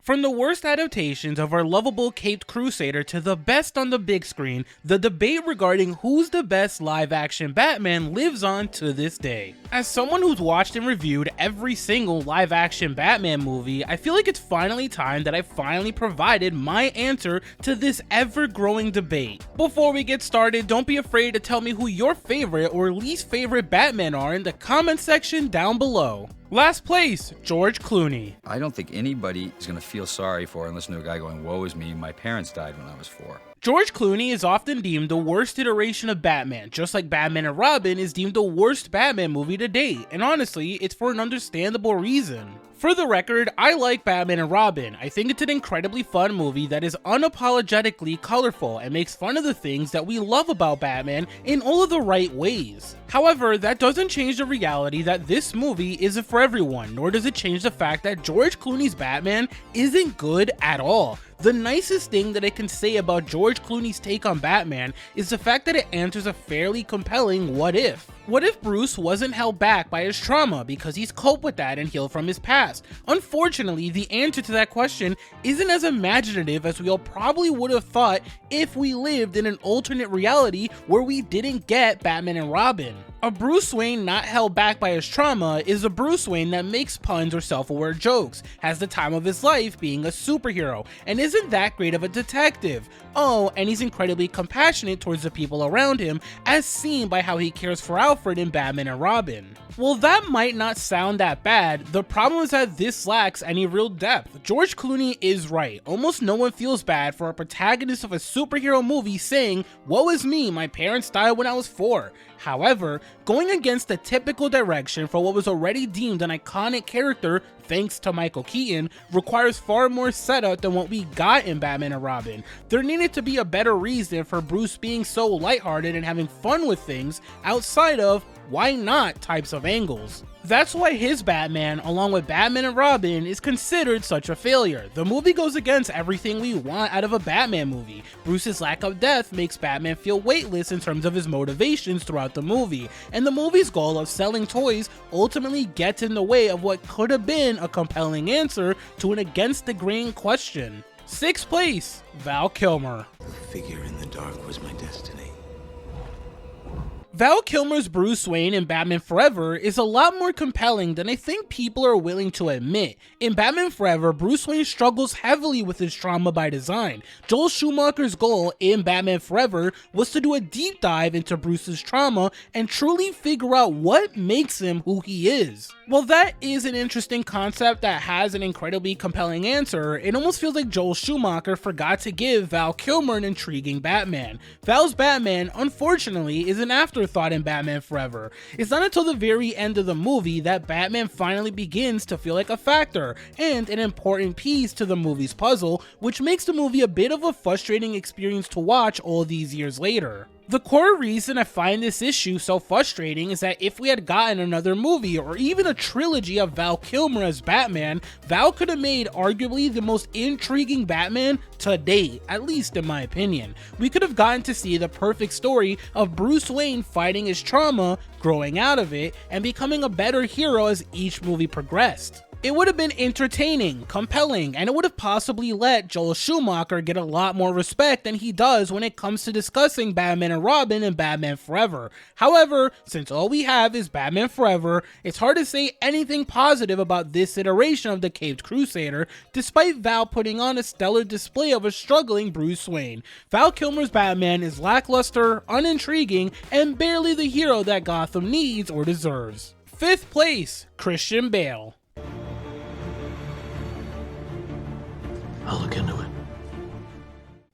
From the worst adaptations of our lovable Caped Crusader to the best on the big screen, the debate regarding who's the best live-action Batman lives on to this day. As someone who's watched and reviewed every single live-action Batman movie, I feel like it's finally time that I finally provided my answer to this ever-growing debate. Before we get started, don't be afraid to tell me who your favorite or least favorite Batman are in the comment section down below. Last place, George Clooney. I don't think anybody is going to feel sorry for and listen to a guy going, woe is me, my parents died when I was 4. George Clooney is often deemed the worst iteration of Batman, just like Batman and Robin is deemed the worst Batman movie to date, and honestly, it's for an understandable reason. For the record, I like Batman and Robin. I think it's an incredibly fun movie that is unapologetically colorful and makes fun of the things that we love about Batman in all of the right ways. However, that doesn't change the reality that this movie isn't for everyone, nor does it change the fact that George Clooney's Batman isn't good at all. The nicest thing that I can say about George Clooney's take on Batman is the fact that it answers a fairly compelling what if. What if Bruce wasn't held back by his trauma because he's coped with that and healed from his past? Unfortunately, the answer to that question isn't as imaginative as we all probably would have thought if we lived in an alternate reality where we didn't get Batman and Robin. A Bruce Wayne not held back by his trauma is a Bruce Wayne that makes puns or self-aware jokes, has the time of his life being a superhero, and isn't that great of a detective. Oh, and he's incredibly compassionate towards the people around him, as seen by how he cares for Alfred in Batman and Robin. Well, that might not sound that bad. The problem is that this lacks any real depth. George Clooney is right. Almost no one feels bad for a protagonist of a superhero movie saying, woe is me, my parents died when I was 4. However, going against the typical direction for what was already deemed an iconic character thanks to Michael Keaton requires far more setup than what we got in Batman and Robin. There needed to be a better reason for Bruce being so lighthearted and having fun with things outside of why not types of angles. That's why his Batman, along with Batman and Robin, is considered such a failure. The movie goes against everything we want out of a Batman movie. Bruce's lack of death makes Batman feel weightless in terms of his motivations throughout the movie, and the movie's goal of selling toys ultimately gets in the way of what could have been a compelling answer to an against-the-grain question. 6th place, Val Kilmer. The figure in the dark was my destiny. Val Kilmer's Bruce Wayne in Batman Forever is a lot more compelling than I think people are willing to admit. In Batman Forever, Bruce Wayne struggles heavily with his trauma by design. Joel Schumacher's goal in Batman Forever was to do a deep dive into Bruce's trauma and truly figure out what makes him who he is. While that is an interesting concept that has an incredibly compelling answer, it almost feels like Joel Schumacher forgot to give Val Kilmer an intriguing Batman. Val's Batman, unfortunately, is an afterthought in Batman Forever. It's not until the very end of the movie that Batman finally begins to feel like a factor and an important piece to the movie's puzzle, which makes the movie a bit of a frustrating experience to watch all these years later. The core reason I find this issue so frustrating is that if we had gotten another movie or even a trilogy of Val Kilmer as Batman, Val could have made arguably the most intriguing Batman to date, at least in my opinion. We could have gotten to see the perfect story of Bruce Wayne fighting his trauma, growing out of it, and becoming a better hero as each movie progressed. It would have been entertaining, compelling, and it would have possibly let Joel Schumacher get a lot more respect than he does when it comes to discussing Batman and Robin and Batman Forever. However, since all we have is Batman Forever, it's hard to say anything positive about this iteration of the Caped Crusader, despite Val putting on a stellar display of a struggling Bruce Wayne. Val Kilmer's Batman is lackluster, unintriguing, and barely the hero that Gotham needs or deserves. 5th place, Christian Bale. I'll look into it.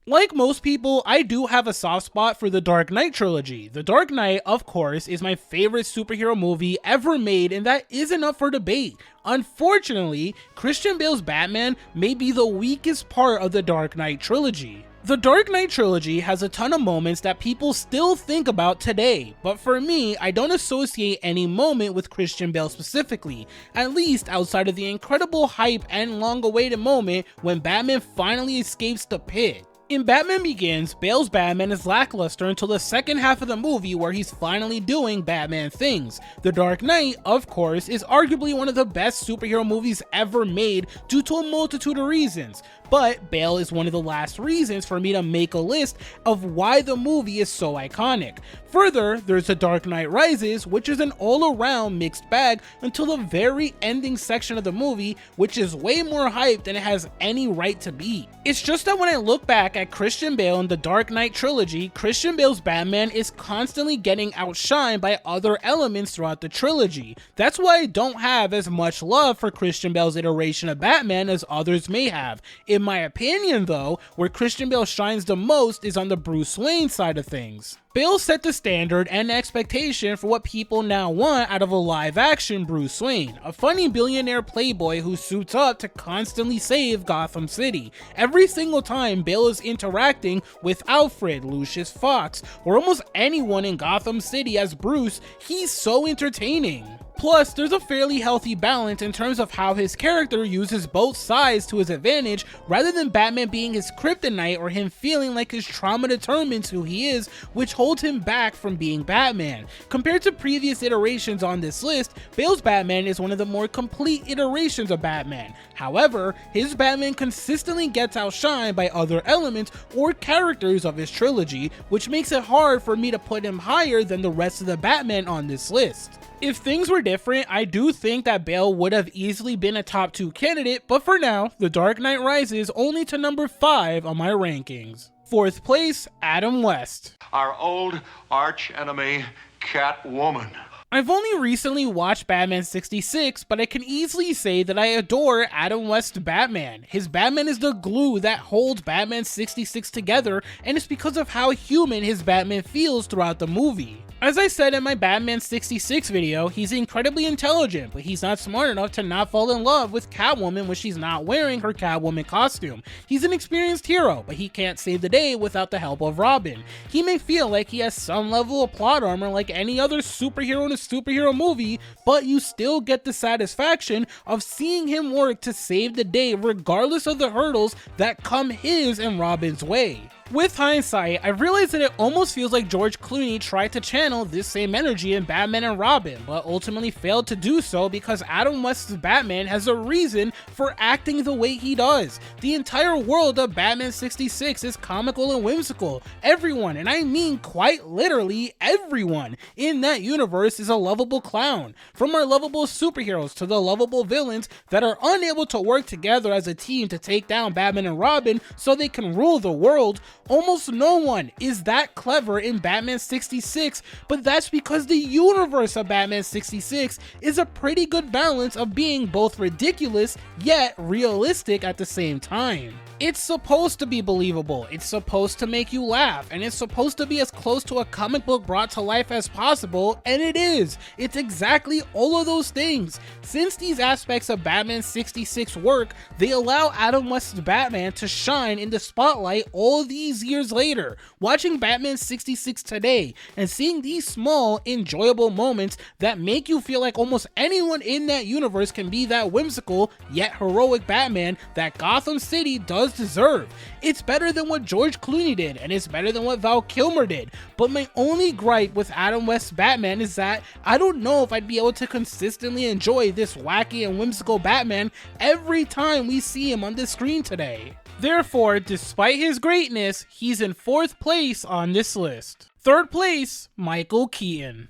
Like most people, I do have a soft spot for the Dark Knight trilogy. The Dark Knight, of course, is my favorite superhero movie ever made, and that isn't up for debate. Unfortunately, Christian Bale's Batman may be the weakest part of the Dark Knight trilogy. The Dark Knight trilogy has a ton of moments that people still think about today, but for me, I don't associate any moment with Christian Bale specifically, at least outside of the incredible hype and long-awaited moment when Batman finally escapes the pit. In Batman Begins, Bale's Batman is lackluster until the second half of the movie where he's finally doing Batman things. The Dark Knight, of course, is arguably one of the best superhero movies ever made due to a multitude of reasons, but Bale is one of the last reasons for me to make a list of why the movie is so iconic. Further, there's The Dark Knight Rises, which is an all-around mixed bag until the very ending section of the movie, which is way more hype than it has any right to be. It's just that when I look back at Christian Bale in the Dark Knight trilogy, Christian Bale's Batman is constantly getting outshined by other elements throughout the trilogy. That's why I don't have as much love for Christian Bale's iteration of Batman as others may have. In my opinion though, where Christian Bale shines the most is on the Bruce Wayne side of things. Bale set the standard and expectation for what people now want out of a live-action Bruce Wayne, a funny billionaire playboy who suits up to constantly save Gotham City. Every single time Bale is interacting with Alfred, Lucius Fox, or almost anyone in Gotham City as Bruce, he's so entertaining. Plus, there's a fairly healthy balance in terms of how his character uses both sides to his advantage, rather than Batman being his kryptonite or him feeling like his trauma determines who he is, which holds him back from being Batman. Compared to previous iterations on this list, Bale's Batman is one of the more complete iterations of Batman. However, his Batman consistently gets outshined by other elements or characters of his trilogy, which makes it hard for me to put him higher than the rest of the Batman on this list. If things were different, I do think that Bale would have easily been a top 2 candidate, but for now, The Dark Knight Rises only to number 5 on my rankings. 4th place, Adam West. Our old arch enemy, Catwoman. I've only recently watched Batman 66, but I can easily say that I adore Adam West's Batman. His Batman is the glue that holds Batman 66 together, and it's because of how human his Batman feels throughout the movie. As I said in my Batman 66 video, he's incredibly intelligent, but he's not smart enough to not fall in love with Catwoman when she's not wearing her Catwoman costume. He's an experienced hero, but he can't save the day without the help of Robin. He may feel like he has some level of plot armor like any other superhero in a superhero movie, but you still get the satisfaction of seeing him work to save the day regardless of the hurdles that come his and Robin's way. With hindsight, I realized that it almost feels like George Clooney tried to channel this same energy in Batman and Robin, but ultimately failed to do so because Adam West's Batman has a reason for acting the way he does. The entire world of Batman 66 is comical and whimsical. Everyone, and I mean quite literally everyone, in that universe is a lovable clown. From our lovable superheroes to the lovable villains that are unable to work together as a team to take down Batman and Robin so they can rule the world, almost no one is that clever in Batman 66, but that's because the universe of Batman 66 is a pretty good balance of being both ridiculous yet realistic at the same time. It's supposed to be believable, it's supposed to make you laugh, and it's supposed to be as close to a comic book brought to life as possible, and it is. It's exactly all of those things. Since these aspects of Batman 66 work, they allow Adam West's Batman to shine in the spotlight all these years later. Watching Batman 66 today and seeing these small, enjoyable moments that make you feel like almost anyone in that universe can be that whimsical yet heroic Batman that Gotham City does deserve. It's better than what George Clooney did, and it's better than what Val Kilmer did, but my only gripe with Adam West's Batman is that I don't know if I'd be able to consistently enjoy this wacky and whimsical Batman every time we see him on the screen today. Therefore, despite his greatness, he's in 4th place on this list. 3rd place, Michael Keaton.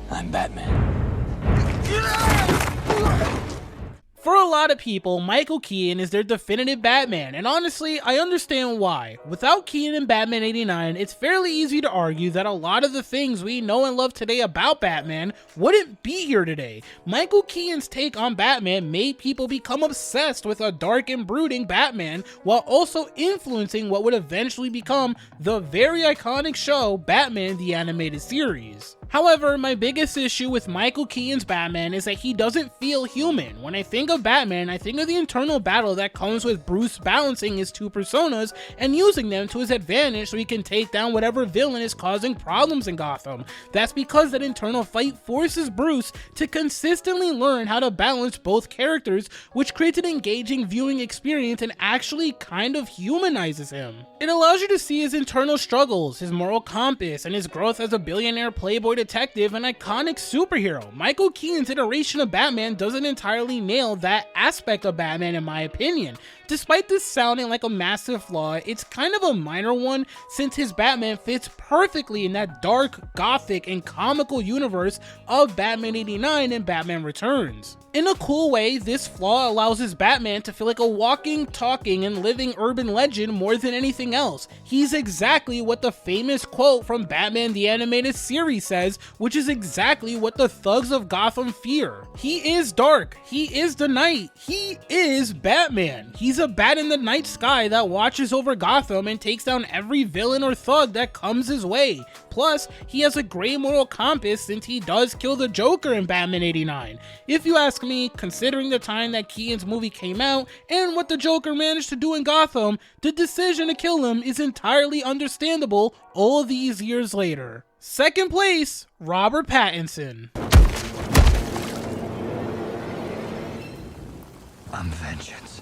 I'm Batman. For a lot of people, Michael Keaton is their definitive Batman, and honestly, I understand why. Without Keaton in Batman 89, it's fairly easy to argue that a lot of the things we know and love today about Batman wouldn't be here today. Michael Keaton's take on Batman made people become obsessed with a dark and brooding Batman, while also influencing what would eventually become the very iconic show Batman the Animated Series. However, my biggest issue with Michael Keaton's Batman is that he doesn't feel human. When I think of Batman, I think of the internal battle that comes with Bruce balancing his two personas and using them to his advantage so he can take down whatever villain is causing problems in Gotham. That's because that internal fight forces Bruce to consistently learn how to balance both characters, which creates an engaging viewing experience and actually kind of humanizes him. It allows you to see his internal struggles, his moral compass, and his growth as a billionaire playboy detective and iconic superhero. Michael Keaton's iteration of Batman doesn't entirely nail that aspect of Batman in my opinion. Despite this sounding like a massive flaw, it's kind of a minor one since his Batman fits perfectly in that dark, gothic, and comical universe of Batman 89 and Batman Returns. In a cool way, this flaw allows his Batman to feel like a walking, talking, and living urban legend more than anything else. He's exactly what the famous quote from Batman the Animated Series says, which is exactly what the thugs of Gotham fear. He is dark, he is the night, he is Batman. He's a bat in the night sky that watches over Gotham and takes down every villain or thug that comes his way. Plus, he has a gray moral compass since he does kill the Joker in Batman 89. If you ask me, considering the time that Keaton's movie came out and what the Joker managed to do in Gotham, the decision to kill him is entirely understandable all these years later. Second place, Robert Pattinson. I'm vengeance.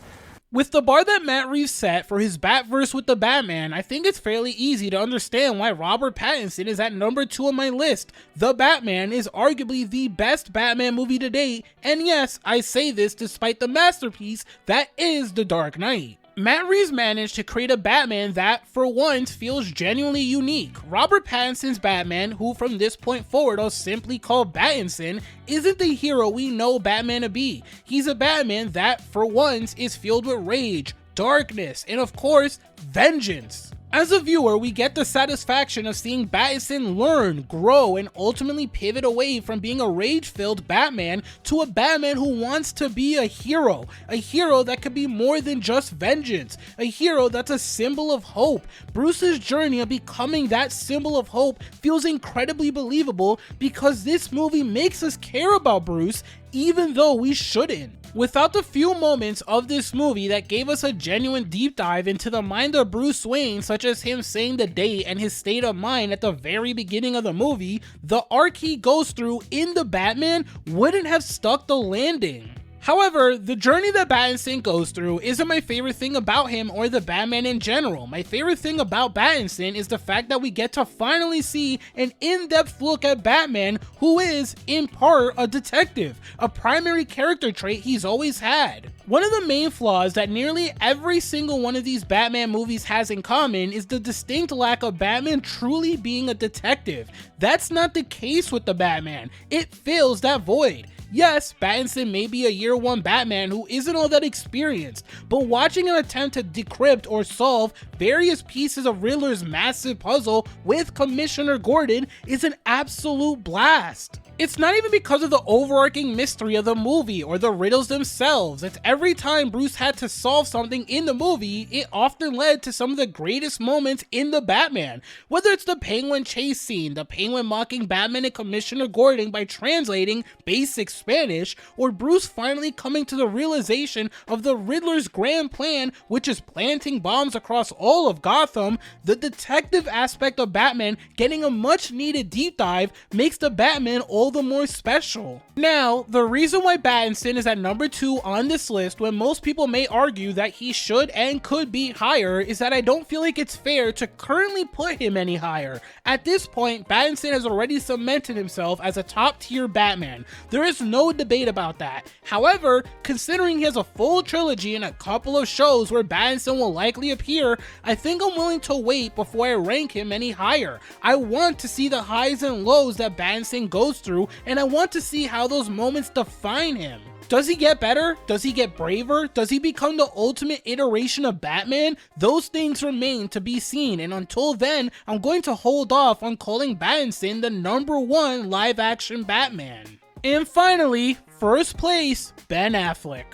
With the bar that Matt Reeves set for his Batverse with the Batman, I think it's fairly easy to understand why Robert Pattinson is at number 2 on my list. The Batman is arguably the best Batman movie to date, and yes, I say this despite the masterpiece that is The Dark Knight. Matt Reeves managed to create a Batman that, for once, feels genuinely unique. Robert Pattinson's Batman, who from this point forward I'll simply call Battinson, isn't the hero we know Batman to be. He's a Batman that, for once, is filled with rage, darkness, and of course, vengeance. As a viewer, we get the satisfaction of seeing Pattinson learn, grow, and ultimately pivot away from being a rage-filled Batman to a Batman who wants to be a hero that could be more than just vengeance, a hero that's a symbol of hope. Bruce's journey of becoming that symbol of hope feels incredibly believable because this movie makes us care about Bruce even though we shouldn't. Without the few moments of this movie that gave us a genuine deep dive into the mind of Bruce Wayne, such as him saying the date and his state of mind at the very beginning of the movie, the arc he goes through in The Batman wouldn't have stuck the landing. However, the journey that Pattinson goes through isn't my favorite thing about him or the Batman in general. My favorite thing about Pattinson is the fact that we get to finally see an in-depth look at Batman, who is, in part, a detective, a primary character trait he's always had. One of the main flaws that nearly every single one of these Batman movies has in common is the distinct lack of Batman truly being a detective. That's not the case with the Batman. It fills that void. Yes, Pattinson may be a year 1 Batman who isn't all that experienced, but watching him attempt to decrypt or solve various pieces of Riddler's massive puzzle with Commissioner Gordon is an absolute blast. It's not even because of the overarching mystery of the movie or the riddles themselves. It's every time Bruce had to solve something in the movie, it often led to some of the greatest moments in the Batman. Whether it's the Penguin chase scene, the Penguin mocking Batman and Commissioner Gordon by translating basic Spanish, or Bruce finally coming to the realization of the Riddler's grand plan, which is planting bombs across all of Gotham, the detective aspect of Batman getting a much needed deep dive makes the Batman all the more special. Now, the reason why Pattinson is at number 2 on this list when most people may argue that he should and could be higher is that I don't feel like it's fair to currently put him any higher. At this point, Pattinson has already cemented himself as a top tier Batman. There is no debate about that. However, considering he has a full trilogy and a couple of shows where Pattinson will likely appear, I think I'm willing to wait before I rank him any higher. I want to see the highs and lows that Pattinson goes through, and I want to see how those moments define him. Does he get better? Does he get braver? Does he become the ultimate iteration of Batman? Those things remain to be seen, and until then, I'm going to hold off on calling Pattinson the number 1 live action Batman. And finally, first place, Ben Affleck.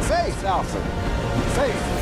Faith, Alfred. Faith.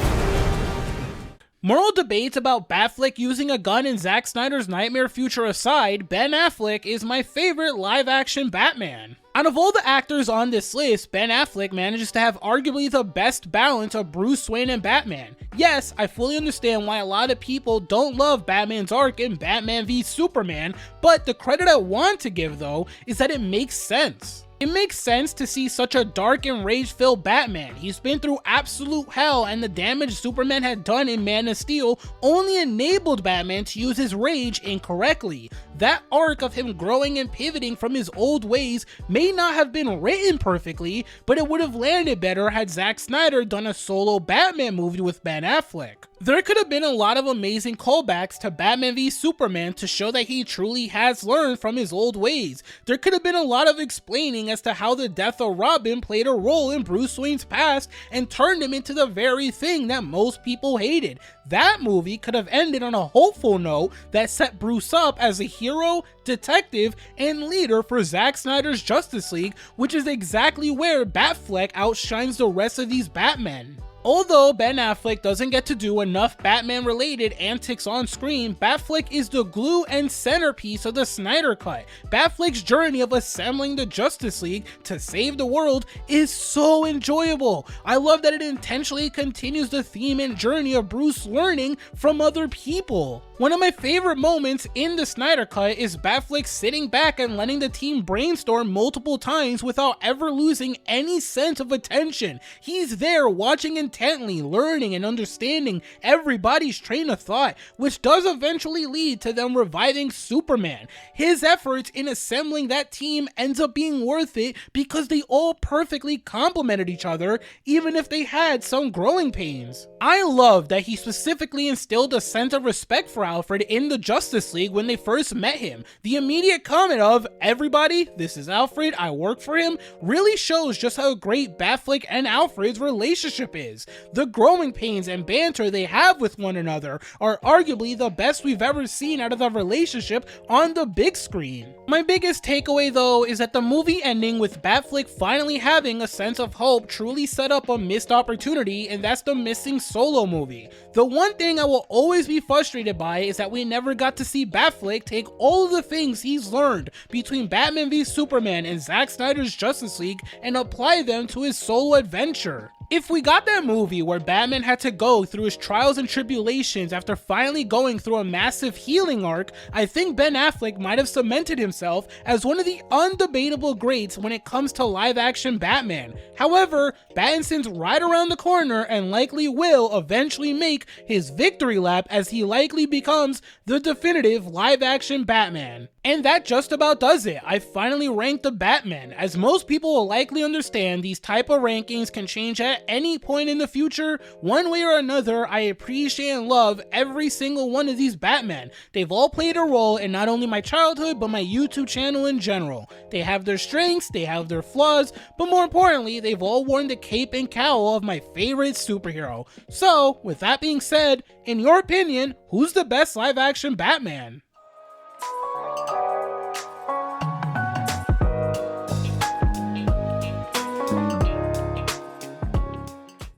Moral debates about Batfleck using a gun in Zack Snyder's Nightmare Future aside, Ben Affleck is my favorite live-action Batman. Out of all the actors on this list, Ben Affleck manages to have arguably the best balance of Bruce Wayne and Batman. Yes, I fully understand why a lot of people don't love Batman's arc in Batman v Superman, but the credit I want to give though is that it makes sense. It makes sense to see such a dark and rage-filled Batman. He's been through absolute hell, and the damage Superman had done in Man of Steel only enabled Batman to use his rage incorrectly. That arc of him growing and pivoting from his old ways may not have been written perfectly, but it would have landed better had Zack Snyder done a solo Batman movie with Ben Affleck. There could have been a lot of amazing callbacks to Batman v Superman to show that he truly has learned from his old ways. There could have been a lot of explaining as to how the death of Robin played a role in Bruce Wayne's past and turned him into the very thing that most people hated. That movie could have ended on a hopeful note that set Bruce up as a hero, detective, and leader for Zack Snyder's Justice League, which is exactly where Batfleck outshines the rest of these Batmen. Although Ben Affleck doesn't get to do enough Batman-related antics on screen, Batfleck is the glue and centerpiece of the Snyder Cut. Batfleck's journey of assembling the Justice League to save the world is so enjoyable. I love that it intentionally continues the theme and journey of Bruce learning from other people. One of my favorite moments in the Snyder Cut is Batfleck sitting back and letting the team brainstorm multiple times without ever losing any sense of attention. He's there watching intently, learning and understanding everybody's train of thought, which does eventually lead to them reviving Superman. His efforts in assembling that team ends up being worth it because they all perfectly complemented each other, even if they had some growing pains. I love that he specifically instilled a sense of respect for Alfred in the Justice League when they first met him. The immediate comment of, "Everybody, this is Alfred, I work for him," really shows just how great Batfleck and Alfred's relationship is. The growing pains and banter they have with one another are arguably the best we've ever seen out of the relationship on the big screen. My biggest takeaway though is that the movie ending with Batfleck finally having a sense of hope truly set up a missed opportunity, and that's the missing Solo movie. The one thing I will always be frustrated by is that we never got to see Batfleck take all of the things he's learned between Batman v Superman and Zack Snyder's Justice League and apply them to his solo adventure. If we got that movie where Batman had to go through his trials and tribulations after finally going through a massive healing arc, I think Ben Affleck might have cemented himself as one of the undebatable greats when it comes to live-action Batman. However, Pattinson's right around the corner and likely will eventually make his victory lap as he likely becomes the definitive live-action Batman. And that just about does it. I finally ranked the Batman. As most people will likely understand, these type of rankings can change at any point in the future. One way or another, I appreciate and love every single one of these Batman. They've all played a role in not only my childhood, but my YouTube channel in general. They have their strengths, they have their flaws, but more importantly, they've all worn the cape and cowl of my favorite superhero. So, with that being said, in your opinion, who's the best live-action Batman?